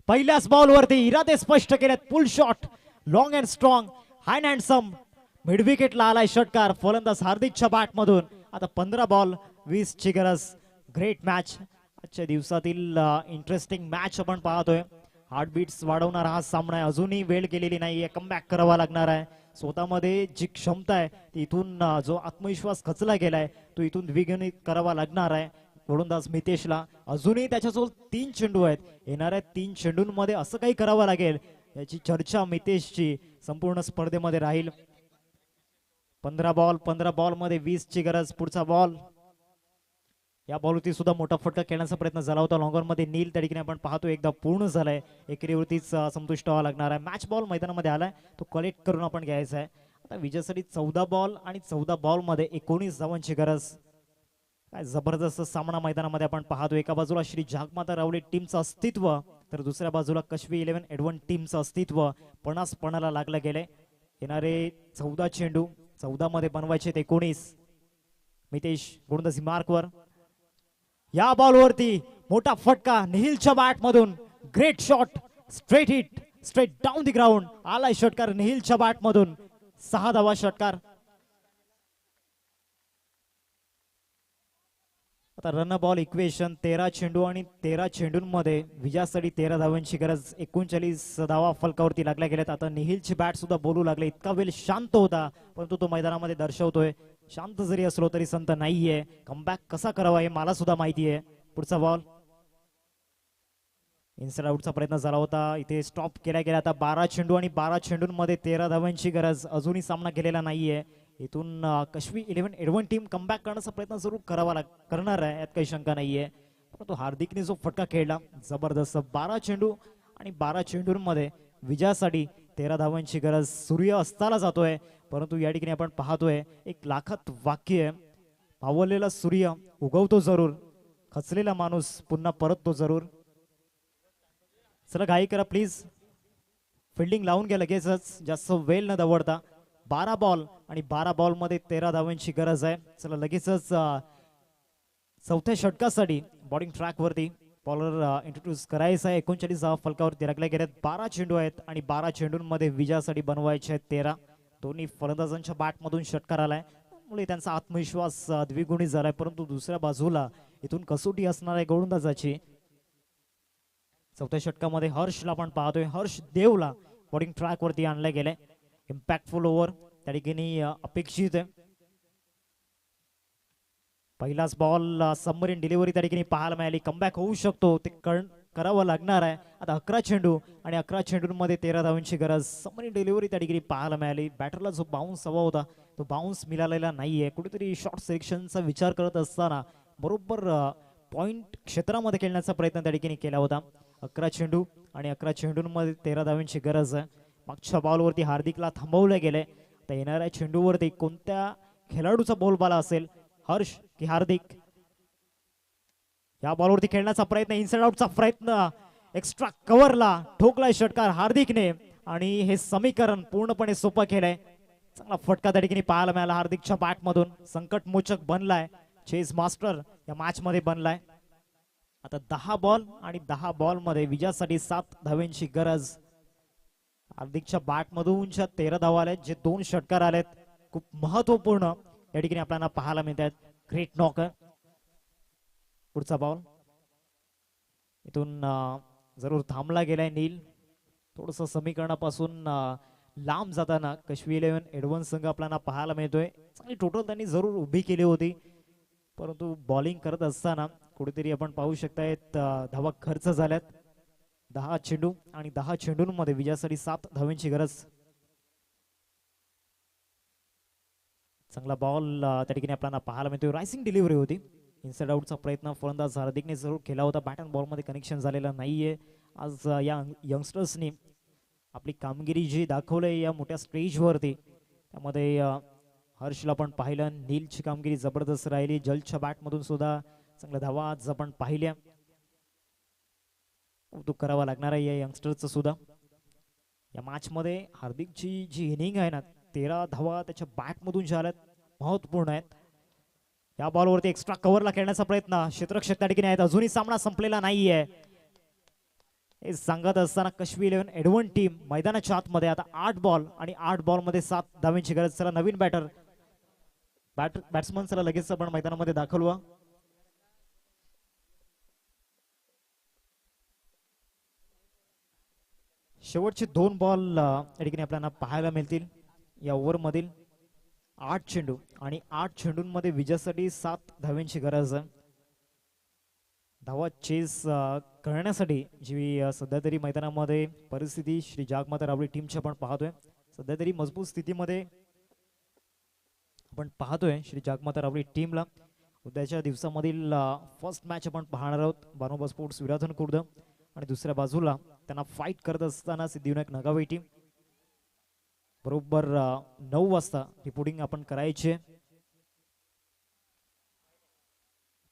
पहिल्याच बॉल वरती इरादे स्पष्ट केलेत. Pull shot. Long and strong. High and some. Mid विकेटला आलाय षटकार फलंदाज हार्दिकच्या बॅट मधून. आता 15 बॉल 20 ची गरज. Great match. आजच्या दिवसातील इंटरेस्टिंग मॅच आपण पाहतोय. हार्टबीट्स वाढवणारा हा सामना आहे. अजूनही वेळ गेलेली नाहीये. कमबॅक करावा लागणार आहे. स्वतःमध्ये जी क्षमता आहे ती इथून जो आत्मविश्वास खचला गेलाय तो इथून द्विगुणित करावा लागणार आहे गोलंदाज मितेशला. अजूनही त्याच्याजवळ 3 चेंडू आहेत. येणाऱ्या 3 चेंडूंमध्ये असं काही करावं लागेल याची चर्चा मितेशची संपूर्ण स्पर्धेमध्ये राहील. 15 बॉल मध्ये 20 ची गरज. पुढचा बॉल. या बॉलवरती सुद्धा मोठा फटका खेळण्याचा प्रयत्न झाला होता लॉंगर मध्ये. नील त्या ठिकाणी आपण पाहतो एकदा पूर्ण झालाय. एकेरीवरतीच संतुष्ट व्हावं लागणार आहे. मॅच बॉल मैदानामध्ये आलाय तो कलेक्ट करून आपण घ्यायचा आहे. आता विजयासाठी 14 बॉल आणि 14 बॉल मध्ये 19 धावांची गरज. काय जबरदस्त सामना मैदानामध्ये आपण पाहतो. एका बाजूला श्री जागमाता रावले टीमचं अस्तित्व तर दुसऱ्या बाजूला कशवी 11 एडवन टीमचं अस्तित्व पणाला लागलं गेलंय. येणारे 14 चेंडू 14 मध्ये बनवायचे 19. मितेश गोलंदाजी मार्कवर. या बॉलवरती मोठा फटका निहिलच्या बॅट मधून. Great shot. Straight hit. Straight down the ground. आलाय षटकार निहिलच्या बॅट मधून. 6 धावा षटकार. आता रन बॉल इक्वेशन 13 चेंडू आणि 13 चेंडूंमध्ये विजयासाठी 13 धावांची गरज. 39 धावा फलकावरती लागल्या गेल्यात. आता निहिलची बॅट सुद्धा बोलू लागले. इतका वेळ शांत होता परंतु तो मैदानामध्ये दर्शवतोय शांत जरी असलो तरी संत नाहीये. कमबॅक कसा करावा हे मला सुद्धा माहिती आहे. पुढचा बॉल. इनसाइड आउटचा प्रयत्न झाला होता. इथे स्टॉप केला गेला. आता 12 चेंडू आणि 12 चेंडूंमध्ये 13 धावांची गरज. अजूनही सामना केलेला नाहीये. इथून कशवी 11 एडवन टीम कमबॅक करण्याचा प्रयत्न जरूर करणार आहे यात काही शंका नाहीये. परंतु हार्दिकने जो फटका खेळला जबरदस्त. 12 चेंडू आणि 12 चेंडूंमध्ये विजयासाठी 13 धावांची गरज. सूर्य अस्ताला जातोय परंतु या ठिकाणी आपण पाहतोय एक लाखात वाक्य. मावळलेला सूर्य उगवतो जरूर. खचलेला माणूस पुन्हा परततो जरूर. चला घाई करा प्लीज. फिल्डिंग लावून घ्या लगेचच जास्त वेळ न दवडता. 12 बॉल आणि 12 बॉल मध्ये 13 धावांची गरज आहे. चला लगेचच चौथ्या षटकासाठी बॉलिंग ट्रॅक वरती बॉलर इंट्रोड्यूस करायचा आहे. 39 धावा फलकावरती लागल्या गेल्यात. 12 चेंडू आहेत आणि 12 चेंडूंमध्ये विजयासाठी बनवायचे आहेत 13. दोन्ही फलंदाजांच्या बॅट मधून षटकार आलाय त्यामुळे त्यांचा आत्मविश्वास द्विगुणित झालाय. परंतु दुसऱ्या बाजूला इथून कसोटी असणार आहे गोलंदाजाची. चौथ्या षटकामध्ये हर्षला आपण पाहतोय. हर्ष देवला बॉलिंग ट्रॅक वरती आणलं गेलंय. इम्पॅक्टफुल ओव्हर त्या ठिकाणी अपेक्षित आहे. पहिलाच बॉल सबमरीन डिलिव्हरी त्या ठिकाणी पाहायला मिळाली. कमबॅक होऊ शकतो ते करावं लागणार आहे. आता 11 चेंडू आणि 11 चेंडूंमध्ये 13 धावांची गरज. सबमरीन डिलिव्हरी त्या ठिकाणी पाहायला मिळाली. बॅटरला जो बाउन्स हवा होता तो बाउन्स मिळालेला नाहीये. कुठेतरी शॉर्ट सिलेक्शनचा विचार करत असताना बरोबर पॉइंट क्षेत्रामध्ये खेळण्याचा प्रयत्न त्या ठिकाणी केला होता. 11 चेंडू आणि 11 चेंडूंमध्ये 13 धावांची गरज आहे. मागच्या बॉलवरती हार्दिकला थांबवलं गेलंय. तर येणाऱ्या चेंडूवरती कोणत्या खेळाडूचा बोलबाला असेल, हर्ष की हार्दिक? या बॉलवरती खेळण्याचा प्रयत्न. इनसाइड आउटचा प्रयत्न. एक्स्ट्रा कव्हरला ठोकलाय षटकार हार्दिकने आणि हे समीकरण पूर्णपणे सोपं केलंय. चांगला फटका त्या ठिकाणी पाहायला मिळाला हार्दिकच्या बॅट मधून. संकटमोचक बनलाय. चेस मास्टर या मॅच मध्ये बनलाय. आता 10 बॉल आणि 10 बॉल मध्ये विजयासाठी 7 धावांची गरज. हार्दिकच्या बॅट मधूनच्या 13 धावा आल्यात. जे 2 षटकार आलेत खूप महत्वपूर्ण या ठिकाणी आपल्याला पाहायला मिळतात. Great knocker. पुढचा बॉल. इथून जरूर थांबला गेलाय नील. थोडस समीकरणापासून लांब जाताना कशवी 11 एडवन संघ आपल्याला पाहायला मिळतोय. चांगली टोटल त्यांनी जरूर उभी केली होती परंतु बॉलिंग करत असताना कुठेतरी आपण पाहू शकतायत धावा खर्च झाल्यात. 10 चेंडू आणि 10 चेंडूंमध्ये विजयासाठी 7 धावांची गरज. चांगला बॉल त्या ठिकाणी आपल्याला पाहायला मिळतोय. रायसिंग डिलिव्हरी होती. इनसाइड आउटचा प्रयत्न फलंदाज हार्दिकने जरूर केला होता. बॅट अँड बॉल मध्ये कनेक्शन झालेलं नाहीये. आज या यंगस्टर्सनी आपली कामगिरी जी दाखवलंय या मोठ्या स्टेजवरती त्यामध्ये हर्षला पण पाहिलं. नीलची कामगिरी जबरदस्त राहिली. जलच्या बॅट मधून सुद्धा चांगल्या धावा आज आपण पाहिल्या. कौतुक करावा लागणार आहे या यंगस्टरचं सुद्धा. या मॅच मध्ये हार्दिकची जी इनिंग आहे ना 13 धावा त्याच्या बॅट मधून ज्या आल्यात महत्वपूर्ण आहेत. या बॉलवरती एक्स्ट्रा कव्हरला खेळण्याचा प्रयत्न. क्षेत्ररक्षक त्या ठिकाणी आहेत. अजूनही सामना संपलेला नाहीये. हे सांगत असताना कशवी 11 एडवन टीम मैदानाच्या आतमध्ये. आता 8 बॉल आणि 8 बॉल मध्ये 7 धावांची गरज. चला नवीन बॅटर बॅट्समन्सला लगेच आपण मैदानामध्ये दाखवलं. शेवटचे 2 बॉल या ठिकाणी आपल्याला पाहायला मिळतील या ओव्हरमधील. 8 चेंडू आणि 8 चेंडूंमध्ये विजयासाठी 7 धाव्यांची गरज आहे. धावा चेस करण्यासाठी जी सध्या तरी मैदानामध्ये परिस्थिती श्री जागमाता रावळी टीमची आपण पाहतोय. सध्या तरी मजबूत स्थितीमध्ये आपण पाहतोय श्री जागमाता रावळी टीमला. उद्याच्या दिवसामधील फर्स्ट मॅच आपण पाहणार आहोत बानोबा स्पोर्ट्स विराधन खुर्द आणि दुसऱ्या बाजूला त्यांना फाईट करत असताना सिद्धिविनायक नगावे टीम. बरोबर 9 वाजता रिपोर्टिंग आपण करायचे.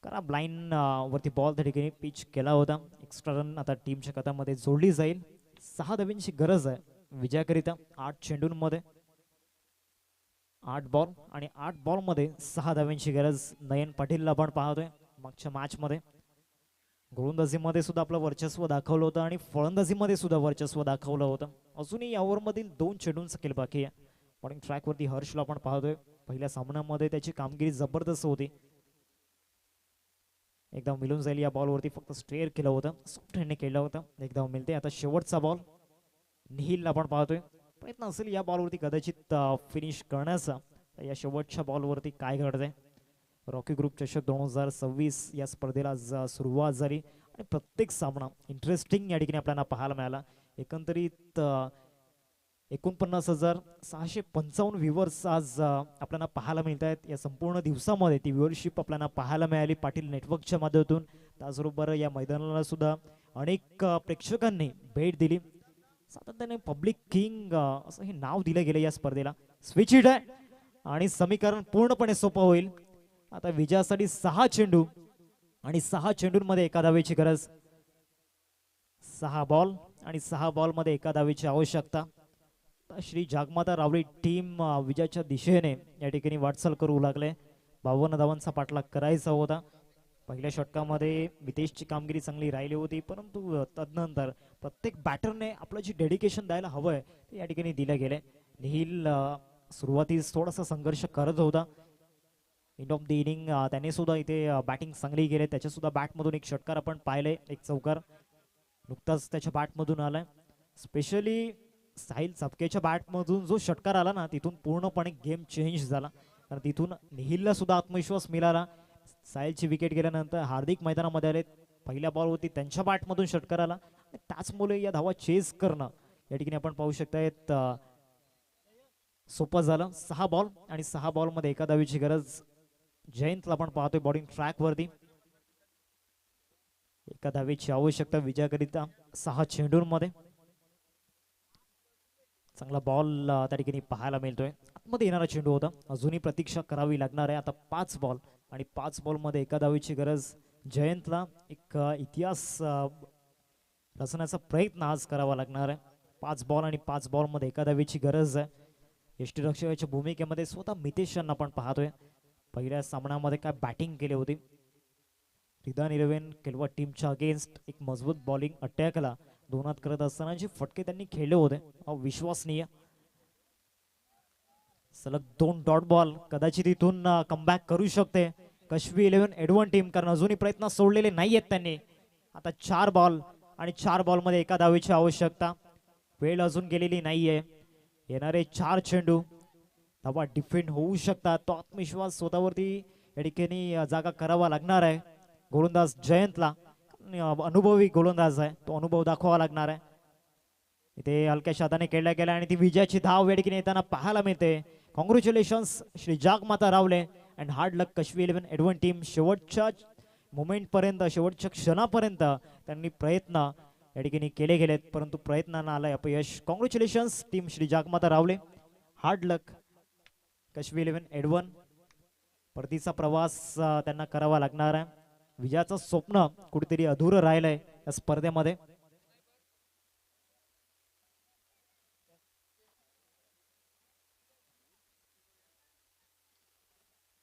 करा ब्लाइंड वरती बॉल त्या ठिकाणी पिच केला होता. एक्स्ट्रा रन आता टीमच्या खात्यामध्ये जोडली जाईल. 6 धाव्यांची गरज आहे विजयाकरिता. 8 चेंडूंमध्ये 8 बॉल आणि 8 बॉलमध्ये 6 धाव्यांची गरज. नयन पाटीलला आपण पाहतोय मागच्या मॅचमध्ये गोलंदाजीमध्ये सुद्धा आपलं वर्चस्व दाखवलं होतं आणि फलंदाजीमध्ये सुद्धा वर्चस्व दाखवलं होतं. अजूनही या ओव्हरमधील 2 चेंडूंचा खेळ बाकी आहे. बॉलिंग ट्रॅकवरती हर्षला आपण पाहतोय. पहिल्या सामन्यामध्ये त्याची कामगिरी जबरदस्त होती. एकदा मिळून जाईल या बॉलवरती फक्त स्ट्रेअर केलं होतं. सॉफ्ट हँडने केलं होतं. एकदा मिळते. आता शेवटचा बॉल निहिलला आपण पाहतोय. प्रयत्न असेल या बॉलवरती कदाचित फिनिश करण्याचा. या शेवटच्या बॉलवरती काय घडतंय. रॉकी ग्रुप चषक 2026 या स्पर्धेला आज सुरुवात झाली आणि प्रत्येक सामना इंटरेस्टिंग या ठिकाणी आपल्याला पाहायला मिळाला. एकंदरीत 49,655 व्ह्युअर्स आज आपल्याला पाहायला मिळत आहेत. या संपूर्ण दिवसामध्ये ती व्ह्युअरशिप आपल्याला पाहायला मिळाली पाटील नेटवर्कच्या माध्यमातून. त्याचबरोबर या मैदानाला सुद्धा अनेक प्रेक्षकांनी भेट दिली. सातत्याने पब्लिक किंग असं हे नाव दिलं गेलं या स्पर्धेला. स्विच हिट आहे आणि समीकरण पूर्णपणे सोपं होईल. आता विजयासाठी 6 चेंडू आणि 6 चेंडूंमध्ये एका धावेची गरज. 6 बॉल आणि 6 बॉलमध्ये एका धावेची आवश्यकता. श्री जागमाता रावळी टीम विजयाच्या दिशेने या ठिकाणी वाटचाल करू लागले. 52 धावांचा पाठलाग करायचा होता. पहिल्या षटकामध्ये मितेशची कामगिरी चांगली राहिली होती परंतु तदनंतर प्रत्येक बॅटरने आपलं जे डेडिकेशन द्यायला हवंय ते या ठिकाणी दिलं गेले. निहिल सुरुवातीस थोडासा संघर्ष करत होता. एंड ऑफ द इनिंग त्याने सुद्धा इथे बॅटिंग चांगली केली. त्याच्या सुद्धा बॅटमधून एक षटकार आपण पाहिले. एक चौकार नुकताच त्याच्या बॅटमधून आलाय. स्पेशली साहिल चपकेच्या बॅटमधून जो षटकार आला ना तिथून पूर्णपणे गेम चेंज झाला. कारण तिथून निहिलला सुद्धा आत्मविश्वास मिळाला. साहिलची विकेट गेल्यानंतर हार्दिक मैदानामध्ये आले. पहिल्या बॉलवरती त्यांच्या बॅटमधून षटकार आला. त्याचमुळे या धावा चेस करणं या ठिकाणी आपण पाहू शकतायत सोपं झालं. 6 बॉल आणि 6 बॉलमध्ये एका धावेची गरज. जयंतला आपण पाहतोय बॉलिंग ट्रॅक वरती. एका धावेची आवश्यकता विजयाकरिता 6 चेंडूंमध्ये. चांगला बॉल त्या ठिकाणी पाहायला मिळतोय. आतमध्ये येणारा चेंडू होता. अजूनही प्रतीक्षा करावी लागणार आहे. आता 5 बॉल आणि 5 बॉलमध्ये एका धावेची गरज. जयंतला एक इतिहास रचण्याचा प्रयत्न आज करावा लागणार आहे. 5 बॉल आणि 5 बॉलमध्ये एका धावेची गरज आहे. यष्टीरक्षकाच्या भूमिकेमध्ये स्वतः मितेश यांना आपण पाहतोय. पहिल्या सामन्यामध्ये काय बॅटिंग केली होती. रिदान 11 केलवा टीमच्या अगेन्स्ट एक मजबूत बॉलिंग अटॅकला दोनात करत असताना जे फटके त्यांनी खेळले होते अविश्वसनीय. सलग 2 डॉट बॉल कदाचित इथून कमबॅक करू शकते कश्मी 11 एडवन टीम. कारण अजूनही प्रयत्न सोडलेले नाहीयेत त्यांनी. आता 4 बॉल आणि 4 बॉलमध्ये एका धावेची आवश्यकता. वेळ अजून गेलेली नाहीये. येणारे 4 चेंडू धावा डिफेंड होऊ शकतात. तो आत्मविश्वास स्वतःवरती या ठिकाणी जागा करावा लागणार आहे गोलंदाज जयंतला. अनुभवी गोलंदाज आहे. तो अनुभव दाखवावा लागणार आहे. इथे हलक्या शाताने खेळल्या गेला आणि ती विजयाची धाव या ठिकाणी येताना पाहायला मिळते. Congratulations Shri Jagmata Rawale and hard luck Kashmi 11 एडवन टीम. शेवटच्या मोमेंट पर्यंत शेवटच्या क्षणापर्यंत त्यांनी प्रयत्न या ठिकाणी केले गेलेत परंतु प्रयत्नांना आलंय अपयश. कॉंग्रॅच्युलेशन्स टीम श्री जागमाता रावले. Hard luck Kashmi 11 Edwan. परतीचा प्रवास त्यांना करावा लागणार आहे. विजयाचं स्वप्न कुठेतरी अधुरं राहिलंय या स्पर्धेमध्ये.